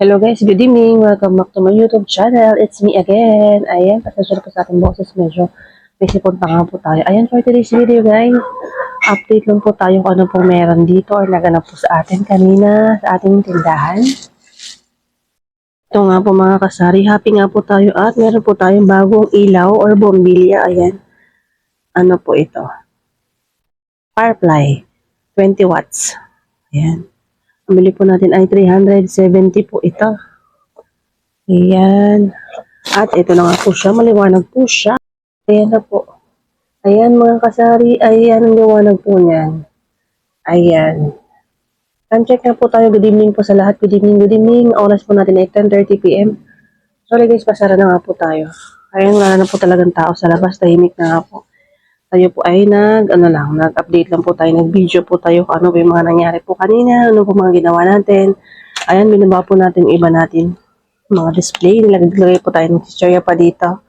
Hello guys, good evening. Welcome back to my YouTube channel. It's me again. Ayan, pasensya po sa ating boses. Medyo may sipon pa nga po tayo. Ayan, for today's video guys, update lang po tayo kung ano po meron dito or naganap po sa atin kanina sa ating tindahan. Ito nga po mga kasari, happy nga po tayo at meron po tayong bagong ilaw or bombilya. Ayan, ano po ito? Firefly, 20 watts. Ayan. Ang bili po natin ay 370 po ito. Ayan. At ito na nga po siya. Maliwanag po siya. Ayan na po. Ayan mga kasari. Ayan ang liwanag po niyan. Ayan. Time-check na po tayo. Good evening po sa lahat. Good evening, good evening. Oras po natin ay 10:30 PM. Sorry guys, pasara na nga po tayo. Ayan, wala na po talagang tao sa labas. Tahimik na nga po. Tayo po ay nag-update lang po tayo, nag-video po tayo kung ano po yung mga nangyari po kanina, ano po mga ginawa natin. Ayan, binaba po natin yung iba natin, mga display, nilagay po tayo ng chichirya pa dito.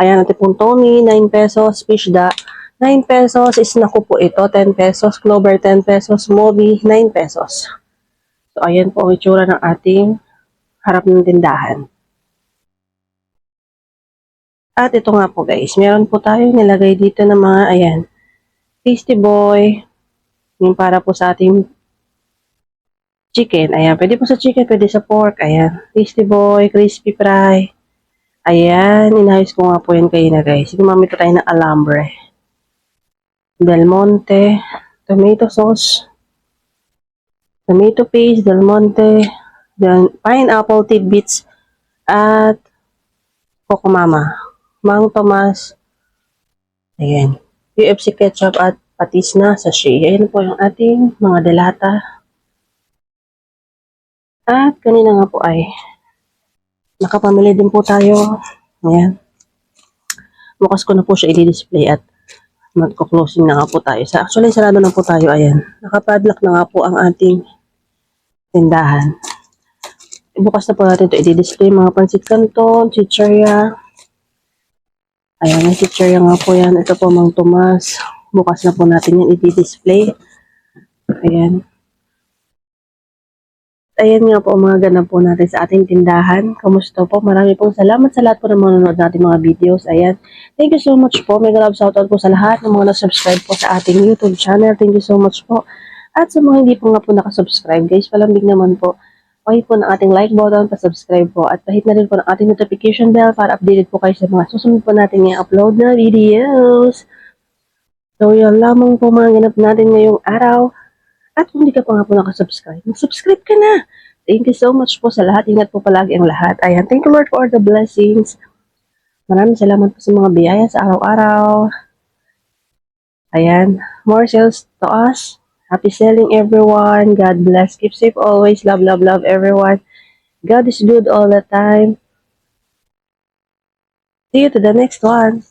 Ayan, natin pong Tommy, 9 pesos, Fishda, 9 pesos, Isnaku po ito, 10 pesos, Clover, 10 pesos, Moby, 9 pesos. So, ayan po ang itsura ng ating harap ng tindahan. At ito nga po guys, meron po tayong nilagay dito ng mga, ayan, Tasty Boy, yung para po sa ating chicken. Ayan, pwede po sa chicken, pwede sa pork. Ayan, Tasty Boy, Crispy Fry. Ayan, inayos ko nga po yan kayo na guys. Gumamit po tayo ng alambre. Del Monte, tomato sauce, tomato paste, Del Monte, pineapple tidbits, at Coco Mama. Mang Tomas, ayan, UFC ketchup at patis na sachet. Ayan po yung ating mga delata. At kanina nga po ay nakapamili din po tayo. Ayan. Bukas ko na po siya i-display at magko-closing na nga po tayo. Actually, sarado na po tayo. Ayan. Nakapadlock na nga po ang ating tindahan. Bukas na po natin ito i-display. Mga pansit canton, chichirya. Ayan, ang chichirya nga po yan. Ito po, Mang Tomas. Bukas na po natin yan i-display. Ayan. Ayan nga po ang mga ganap po natin sa ating tindahan. Kamusta po? Marami pong salamat sa lahat po ng manonood natin mga videos. Ayan. Thank you so much po. Mega love shoutout po sa lahat ng mga na-subscribe po sa ating YouTube channel. Thank you so much po. At sa mga hindi po nga po nakasubscribe, guys, palambing naman po. Pahit po ng ating like button, pa-subscribe po. At pahit na rin po ng ating notification bell para updated po kayo sa mga susunod po natin i-upload na videos. So, yun lamang po mga ganap natin ngayong araw. At kung hindi ka pa nga po nakasubscribe, mag-subscribe ka na. Thank you so much po sa lahat. Ingat po palagi ang lahat. Ayan, thank you Lord for the blessings. Maraming salamat po sa mga biyaya sa araw-araw. Ayan, more sales to us. Happy selling everyone. God bless. Keep safe always. Love, love, love everyone. God is good all the time. See you to the next one.